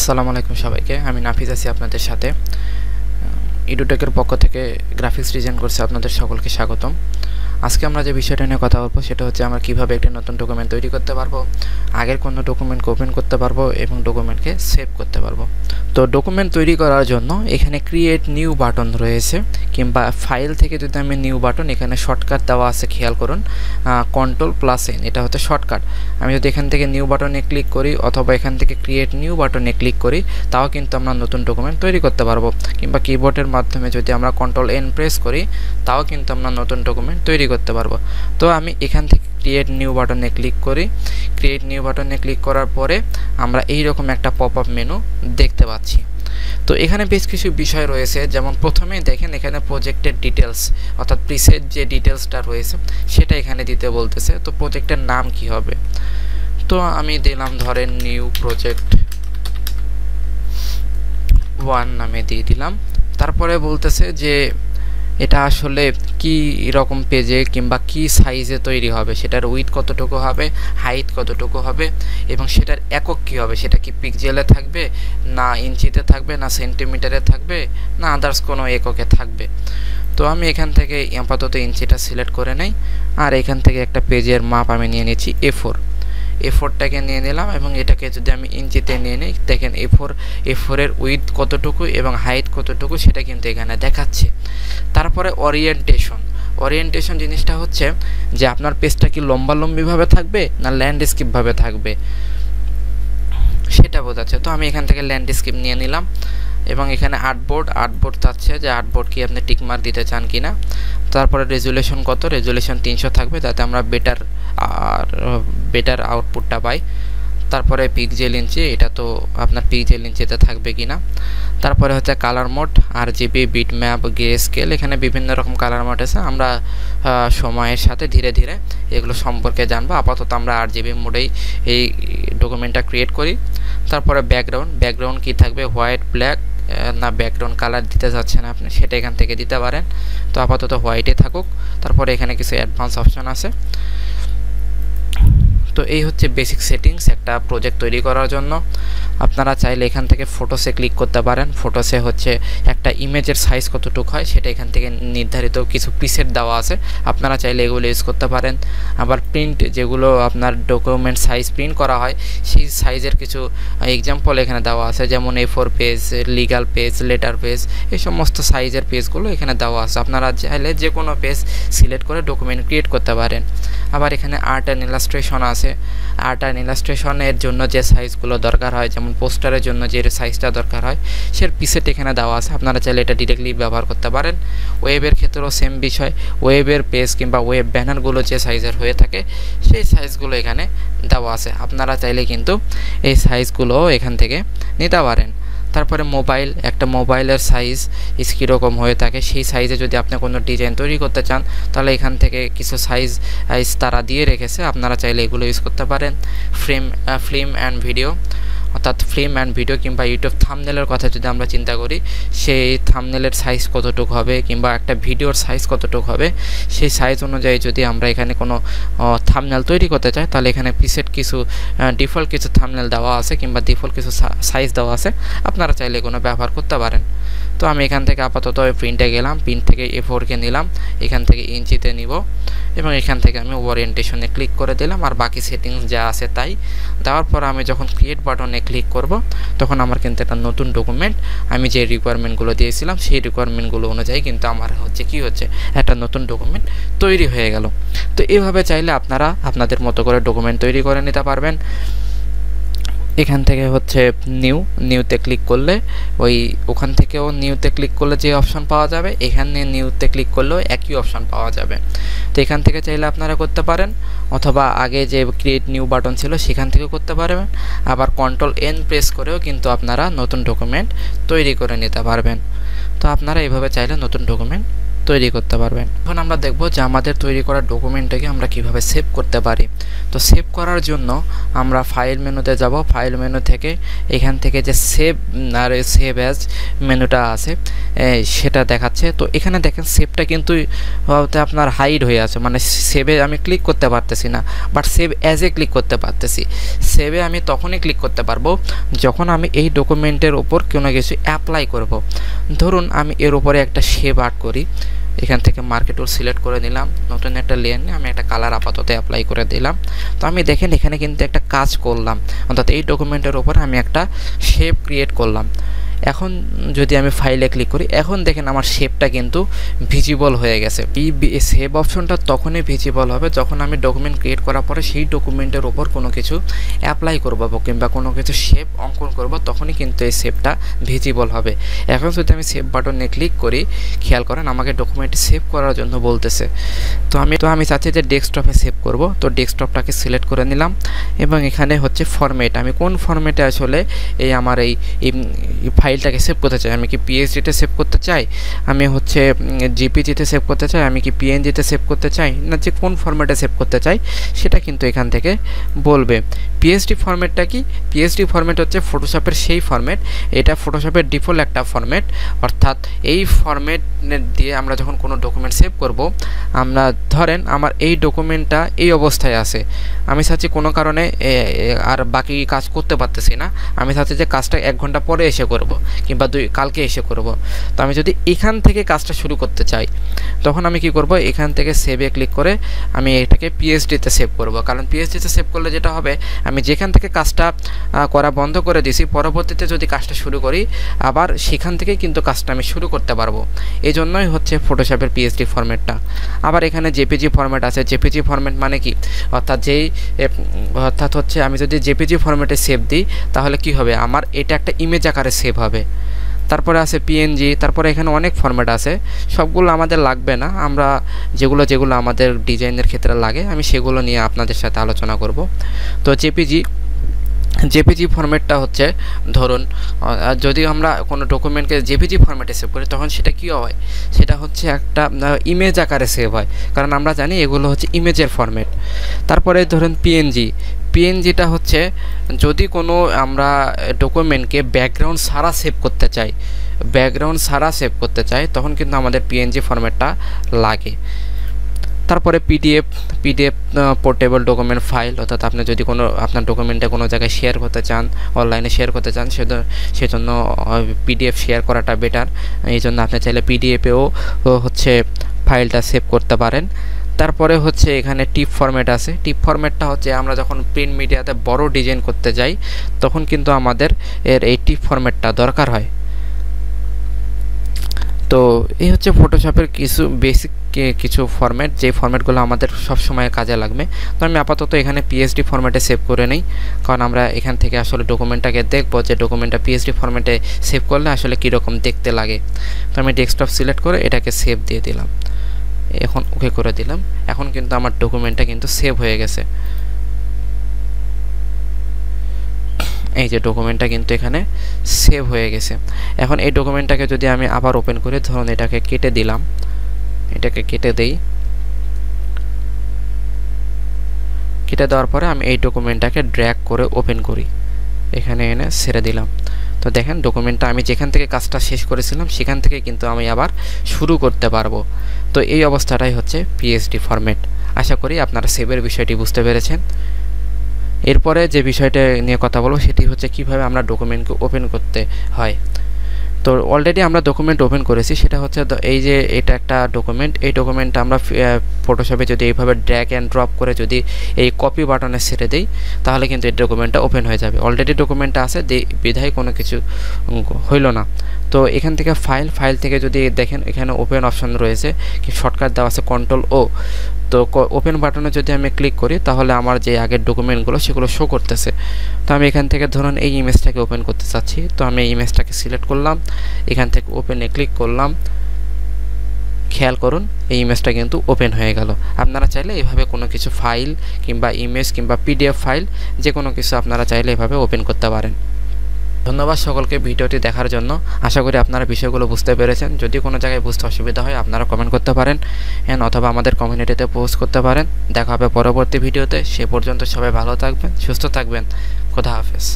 আসসালামু আলাইকুম সবাইকে। আমি নাফিজ আছি আপনাদের সাথে। EduTock-এর পক্ষ থেকে গ্রাফিক্স ডিজাইন কোর্সে আপনাদের সকলকে স্বাগতম। আজকে আমরা যে বিষয়টা নিয়ে কথা বলবো সেটা হচ্ছে আমরা কিভাবে একটি নতুন ডকুমেন্ট তৈরি করতে পারবো, আগের কোনো ডকুমেন্টকে ওপেন করতে পারবো এবং ডকুমেন্টকে সেভ করতে পারবো। তো ডকুমেন্ট তৈরি করার জন্য এখানে ক্রিয়েট নিউ বাটন রয়েছে, কিংবা ফাইল থেকে যদি আমি নিউ বাটন, এখানে শর্টকাট দেওয়া আছে, খেয়াল করুন Ctrl+N, এটা হচ্ছে শর্টকাট। আমি যদি এখান থেকে নিউ বাটনে ক্লিক করি অথবা এখান থেকে ক্রিয়েট নিউ বাটনে ক্লিক করি, তাও কিন্তু আমরা নতুন ডকুমেন্ট তৈরি করতে পারবো। কিংবা কিবোর্ডের মাধ্যমে যদি আমরা Ctrl+N প্রেস করি, তাও কিন্তু আমরা নতুন ডকুমেন্ট তৈরি করতে পারবো। তো আমি এখান থেকে ক্রিয়েট নিউ বাটনে ক্লিক করি। ক্রিয়েট নিউ বাটনে ক্লিক করার পরে আমরা এই রকম একটা পপআপ মেনু দেখতে পাচ্ছি। তো এখানে বেশ কিছু বিষয় রয়েছে, যেমন প্রথমেই দেখেন এখানে প্রজেক্টের ডিটেলস, অর্থাৎ প্রিসেট যে ডিটেলসটা রয়েছে সেটা এখানে দিতে বলতেছে। তো প্রজেক্টের নাম কি হবে, তো আমি দিলাম ধরেন নিউ প্রজেক্ট 1 নামে দিয়ে দিলাম। তারপরে বলতেছে যে এটা আসলে কি রকম পেজে কিংবা কি সাইজে তৈরি হবে, সেটার উইডথ কতটুকু হবে, হাইট কতটুকু হবে, এবং সেটার একক কি হবে, সেটা কি পিক্সেলে থাকবে, না ইঞ্চিতে থাকবে, না সেন্টিমিটারে থাকবে, না আদার্স কোনো এককে থাকবে। তো আমি এখান থেকে আপাতত ইঞ্চিটা সিলেক্ট করে নেই, আর এখান থেকে একটা পেজের মাপ আমি নিয়ে নিচ্ছি A4টাকে নিয়ে নিলাম, এবং এটাকে যদি আমি ইঞ্চিতে নিয়ে নিই, দেখেন A4 এর উইডথ কতটুকু এবং হাইট কতটুকু সেটা কিন্তু এখানে দেখাচ্ছে। তারপরে ওরিয়েন্টেশন জিনিসটা হচ্ছে যে আপনার পেজটা কি লম্বালম্বিভাবে থাকবে না ল্যান্ডস্কেপভাবে থাকবে সেটা বোঝাচ্ছে। তো আমি এখান থেকে ল্যান্ডস্কেপ নিয়ে নিলাম, এবং এখানে আর্টবোর্ড চাচ্ছে যে আর্টবোর্ড কি আপনি টিকমার্ক দিতে চান কিনা। তারপরে রেজুলেশন কত, রেজুলেশন 300 থাকবে, যাতে আমরা বেটার আউটপুটটা পাই। তারপরে পিক্সেল ইঞ্চি, এটা তো আপনার পিক্সেল ইঞ্চিতে থাকবে কিনা। তারপরে হচ্ছে colour mode, RGB, bitmap, grey scale, এখানে বিভিন্ন রকম কালার মোড আছে। আমরা সময়ের সাথে ধীরে ধীরে এগুলো সম্পর্কে জানবো। আপাতত আমরা RGB মোডেই এই ডকুমেন্টটা ক্রিয়েট করি। তারপরে ব্যাকগ্রাউন্ড কি থাকবে, হোয়াইট, ব্ল্যাক, না ব্যাকগ্রাউন্ড কালার দিতে যাচ্ছেন আপনি, সেটা এখান থেকে দিতে পারেন। তো আপাতত হোয়াইটে থাকুক। তারপরে এখানে কিছু অ্যাডভান্স অপশন আছে। তো এই হচ্ছে বেসিক সেটিংস একটা প্রজেক্ট তৈরি করার জন্য। আপনারা চাইলে এখান থেকে ফটোসে ক্লিক করতে পারেন। ফটোসে হচ্ছে একটা ইমেজের সাইজ কতটুকু হয় সেটা এখান থেকে নির্ধারিত কিছু প্রিসেট দেওয়া আছে, আপনারা চাইলে এগুলো ইউজ করতে পারেন। আবার প্রিন্ট, যেগুলো আপনার ডকুমেন্ট সাইজ প্রিন্ট করা হয় সেই সাইজের কিছু এক্সাম্পল এখানে দেওয়া আছে, যেমন A4 page, legal page, letter page, এই সমস্ত সাইজের পেজগুলো এখানে দেওয়া আছে। আপনারা চাইলে যে কোনো পেজ সিলেক্ট করে ডকুমেন্ট ক্রিয়েট করতে পারেন। আবার এখানে আর্ট অ্যান্ড ইলাস্ট্রেশন আছে। আর্ট অ্যান্ড ইলাস্ট্রেশনের জন্য যে সাইজগুলো দরকার হয়, যেমন পোস্টারের জন্য যে সাইজটা দরকার হয় সে প্রিসেট এখানে দেওয়া আছে, আপনারা চাইলে এটা ডিরেক্টলি ব্যবহার করতে পারেন। ওয়েবের ক্ষেত্রেও সেম বিষয়, ওয়েবের পেজ কিংবা ওয়েব ব্যানারগুলো যে সাইজের হয়ে থাকে সেই সাইজগুলো এখানে দেওয়া আছে, আপনারা চাইলে কিন্তু এই সাইজগুলো এখান থেকে নিতে পারেন। তারপরে একটা মোবাইলের সাইজ কীরকম হয়ে থাকে, সেই সাইজে যদি আপনি কোনো ডিজাইন তৈরি করতে চান তাহলে এখান থেকে কিছু সাইজ তারা দিয়ে রেখেছে, আপনারা চাইলে এগুলো ইউজ করতে পারেন। ফিল্ম অ্যান্ড ভিডিও, অর্থাৎ ফিল্ম অ্যান্ড ভিডিও কিংবা ইউটিউব থাম্বনেলের কথা যদি আমরা চিন্তা করি, সেই থাম্বনেলের সাইজ কতটুকু হবে কিংবা একটা ভিডিওর সাইজ কতটুকু হবে, সেই সাইজ অনুযায়ী যদি আমরা এখানে কোনো থাম্বনেল তৈরি করতে চাই তাহলে এখানে প্রিসেট কিছু ডিফল্ট কিছু থাম্বনেল দেওয়া আছে কিংবা ডিফল্ট কিছু সাইজ দেওয়া আছে, আপনারা চাইলে এগুলো ব্যবহার করতে পারেন। তো আমি এখান থেকে আপাতত প্রিন্টে গেলাম, প্রিন্ট থেকে A4কে নিলাম, এখান থেকে ইঞ্চিতে নিব, এবং এখান থেকে আমি ওরিয়েন্টেশনে ক্লিক করে দিলাম, আর বাকি সেটিংস যা আছে তাই দেওয়ার পর আমি যখন ক্রিয়েট বাটনে ক্লিক করব তখন আমার কিন্তু একটা নতুন ডকুমেন্ট, আমি যে রিকোয়ারমেন্টগুলো দিয়েছিলাম সেই রিকোয়ারমেন্টগুলো অনুযায়ী কিন্তু আমার একটা নতুন ডকুমেন্ট তৈরি হয়ে গেল। তো এইভাবে চাইলে আপনারা আপনাদের মতো করে ডকুমেন্ট তৈরি করে নিতে পারবেন। এখান থেকে হচ্ছে নিউতে ক্লিক করলে ওখান থেকেও নিউতে ক্লিক করলে যে অপশন পাওয়া যাবে, এখানে নিউতে ক্লিক করলেও একই অপশন পাওয়া যাবে। তো এখান থেকে চাইলে আপনারা করতে পারেন, অথবা আগে যে ক্রিয়েট নিউ বাটন ছিল সেখান থেকে করতে পারবেন। আবার Ctrl+N প্রেস করেও কিন্তু আপনারা নতুন ডকুমেন্ট তৈরি করে নিতে পারবেন। তো আপনারা এইভাবে চাইলে নতুন ডকুমেন্ট তৈরি করতে পারবেন। এখন আমরা দেখব যে আমাদের তৈরি করা ডকুমেন্টটাকে আমরা কিভাবে সেভ করতে পারি। তো সেভ করার জন্য আমরা ফাইল মেনুতে যাব, ফাইল মেনু থেকে এখান থেকে যে সেভ আর সেভ অ্যাজ মেনুটা আছে সেটা দেখাচ্ছে। তো এখানে দেখেন সেভটা কিন্তু আপনার হাইড হয়ে আছে, মানে সেভে আমি ক্লিক করতে পারতেছি না, বাট সেভ অ্যাজে ক্লিক করতে পারতেছি। সেভে আমি তখনই ক্লিক করতে পারবো যখন আমি এই ডকুমেন্টের ওপর কোনো কিছু অ্যাপ্লাই করব। ধরুন আমি এর উপরে একটা শেপ আর্ট করি, এখান থেকে মার্কেট টুল সিলেক্ট করে নিলাম, নতুন একটা লেয়ার নিয়ে আমি একটা কালার আপাতত অ্যাপ্লাই করে দিলাম। তো আমি দেখেন এখানে কিন্তু একটা কাজ করলাম, অর্থাৎ এই ডকুমেন্টের ওপর আমি একটা শেপ ক্রিয়েট করলাম। এখন যদি আমি ফাইলে ক্লিক করি, এখন দেখেন আমার শেপটা কিন্তু ভিজিবল হয়ে গেছে। এই সেভ অপশনটা তখনই ভিজিবল হবে যখন আমি ডকুমেন্ট ক্রিয়েট করার পরে সেই ডকুমেন্টের ওপর কোনো কিছু অ্যাপ্লাই করব কিংবা কোনো কিছু শেপ অঙ্কন করব, তখনই কিন্তু এই সেভটা ভিজিবল হবে। এখন যদি আমি সেভ বাটনে ক্লিক করি, খেয়াল করেন আমাকে ডকুমেন্টটি সেভ করার জন্য বলতেছে। তো আমি চাচ্ছি যে ডেস্কটপে সেভ করব। তো ডেস্কটপটাকে সিলেক্ট করে নিলাম এবং এখানে হচ্ছে ফরম্যাট, আমি কোন ফরম্যাটে আসলে এই আমার এই ফাইলটাকে সেভ করতে চাই। আমি কি পিএসডিতে সেভ করতে চাই, আমি হচ্ছে জিপিজিতে সেভ করতে চাই, আমি কি পিএনজিতে সেভ করতে চাই, না যে কোন ফরম্যাটে সেভ করতে চাই সেটা কিন্তু এখান থেকে বলবে। পিএসডি ফরম্যাটটা কি? পিএসডি ফরম্যাট হচ্ছে ফটোশপের সেই ফরম্যাট, এটা ফটোশপের ডিফল্ট একটা ফরম্যাট। অর্থাৎ এই ফরম্যাট দিয়ে আমরা যখন কোনো ডকুমেন্ট সেভ করব, আমরা ধরেন আমার এই ডকুমেন্টটা এই অবস্থায় আছে, আমি চাচ্ছি কোনো কারণে আর বাকি কাজ করতে পারতেছি না, আমি চাচ্ছি যে কাজটা 1 ঘন্টা পরে এসে করব কিংবা কালকে এসে করব। তো আমি যদি এখান থেকে কাজটা শুরু করতে চাই, তখন আমি কি করব, এখান থেকে সেভে ক্লিক করে আমি এটাকে পিএসডিতে সেভ করব। কারণ পিএসডিতে সেভ করলে যেটা হবে, আমি যেখান থেকে কাজটা করা বন্ধ করে দিয়েছি, পরবর্তীতে যদি কাজটা শুরু করি আবার সেখান থেকে কিন্তু কাজটা আমি শুরু করতে পারবো। এই জন্যই হচ্ছে ফটোশপের পিএসডি ফরম্যাটটা। আবার এখানে জেপিজি ফরম্যাট আছে। জেপিজি ফরম্যাট মানে কি, অর্থাৎ হচ্ছে আমি যদি জেপিজি ফরম্যাটে সেভ দিই তাহলে কি হবে, আমার এটা একটা ইমেজ আকারে সেভ হবে। তারপরে আছে পিএনজি, তারপরে এখানে অনেক ফরম্যাট আছে, সবগুলো আমাদের লাগবে না, আমরা যেগুলো আমাদের ডিজাইনের ক্ষেত্রে লাগে আমি সেগুলো নিয়ে আপনাদের সাথে আলোচনা করব। তো জেপিজি ফরম্যাটটা হচ্ছে, ধরুন যদি আমরা কোনো ডকুমেন্টকে জেপিজি ফরম্যাটে সেভ করি তখন সেটা কী হয়, সেটা হচ্ছে একটা ইমেজ আকারে সেভ হয়, কারণ আমরা জানি এগুলো হচ্ছে ইমেজের ফরম্যাট। তারপরে ধরুন পিএনজিটা হচ্ছে যদি কোনো আমরা ডকুমেন্টকে ব্যাকগ্রাউন্ড ছাড়া সেভ করতে চাই তখন কিন্তু আমাদের পিএনজি ফরম্যাটটা লাগে। তারপরে পিডিএফ পোর্টেবল ডকুমেন্ট ফাইল, অর্থাৎ আপনি যদি কোনো আপনার ডকুমেন্টে কোনো জায়গায় শেয়ার করতে চান, অনলাইনে শেয়ার করতে চান, সেজন্য পিডিএফ শেয়ার করাটা বেটার। এই জন্য আপনি চাইলে পিডিএফেও হচ্ছে ফাইলটা সেভ করতে পারেন। তারপরে হচ্ছে এখানে টিপ ফরম্যাট আছে। টিপ ফরম্যাটটা হচ্ছে আমরা যখন প্রিন্ট মিডিয়াতে বড় ডিজাইন করতে যাই তখন কিন্তু আমাদের এই টিপ ফরম্যাটটা দরকার হয়। তো এই হচ্ছে ফটোশপের কিছু ফরম্যাট, যে ফরম্যাটগুলো আমাদের সব সময় কাজে লাগবে। তো আমি আপাতত এখানে পিএসডি ফরম্যাটে সেভ করে নিই, কারণ আমরা এখান থেকে আসলে ডকুমেন্টটাকে দেখব যে ডকুমেন্টটা পিএসডি ফরম্যাটে সেভ করলে আসলে কীরকম দেখতে লাগে। তো আমি ডেস্কটপ সিলেক্ট করে এটাকে সেভ দিয়ে দিলাম, এখন ওকে করে দিলাম। এখন কিন্তু আমার ডকুমেন্টটা কিন্তু সেভ হয়ে গেছে। এই যে ডকুমেন্টটা কিন্তু এখানে সেভ হয়ে গেছে। এখন এই ডকুমেন্টটাকে যদি আমি আবার ওপেন করি, ধরুন এটাকে কেটে দিলাম, এটাকে কেটে দেই, কেটে দেওয়ার পরে আমি এই ডকুমেন্টটাকে ড্র্যাগ করে ওপেন করি, এখানে এনে ছেড়ে দিলাম। তো দেখেন ডকুমেন্টটা আমি যেখান থেকে কাজটা শেষ করেছিলাম সেখান থেকে কিন্তু আমি আবার শুরু করতে পারবো। তো এই অবস্থাটাই হচ্ছে পিএসডি ফরম্যাট। আশা করি আপনারা সেভের বিষয়টি বুঝতে পেরেছেন। এরপরে যে বিষয়টা নিয়ে কথা বলবো সেটি হচ্ছে কিভাবে আমরা ডকুমেন্টকে ওপেন করতে হয়। তো অলরেডি আমরা ডকুমেন্ট ওপেন করেছি, সেটা হচ্ছে এই যে এটা একটা ডকুমেন্ট, এই ডকুমেন্টটা আমরা ফটোশপে যদি এইভাবে ড্র্যাগ অ্যান্ড ড্রপ করে যদি এই কপি বাটনে ছেড়ে দিই তাহলে কিন্তু এই ডকুমেন্টটা ওপেন হয়ে যাবে। অলরেডি ডকুমেন্টটা আছে, বিধায় কোনো কিছু হইল না। তো এখান থেকে ফাইল থেকে যদি দেখেন এখানে ওপেন অপশন রয়েছে, কি শর্টকাট দেওয়া আছে কন্ট্রোল-ও। তো ওপেন বাটনে যদি আমি ক্লিক করি তাহলে আমার যে আগের ডকুমেন্টগুলো সেগুলো শো করতেছে। তো আমি এখান থেকে ধরুন এই ইমেজটাকে ওপেন করতে চাচ্ছি, তো আমি এই ইমেজটাকে সিলেক্ট করলাম, এখান থেকে ওপেনে ক্লিক করলাম, খেয়াল করুন এই ইমেজটা কিন্তু ওপেন হয়ে গেল। আপনারা চাইলে এভাবে কোনো কিছু ফাইল কিংবা ইমেজ কিংবা পিডিএফ ফাইল যে কোনো কিছু আপনারা চাইলে এভাবে ওপেন করতে পারেন। ধন্যবাদ সকলকে ভিডিওটি দেখার জন্য। আশা করি আপনারা বিষয়গুলো বুঝতে পেরেছেন। যদি কোনো জায়গায় বুঝতে অসুবিধা হয় আপনারা কমেন্ট করতে পারেন অথবা আমাদের কমিউনিটিতে পোস্ট করতে পারেন। দেখা হবে পরবর্তী ভিডিওতে। সে পর্যন্ত সবাই ভালো থাকবেন, সুস্থ থাকবেন। খোদা হাফেজ।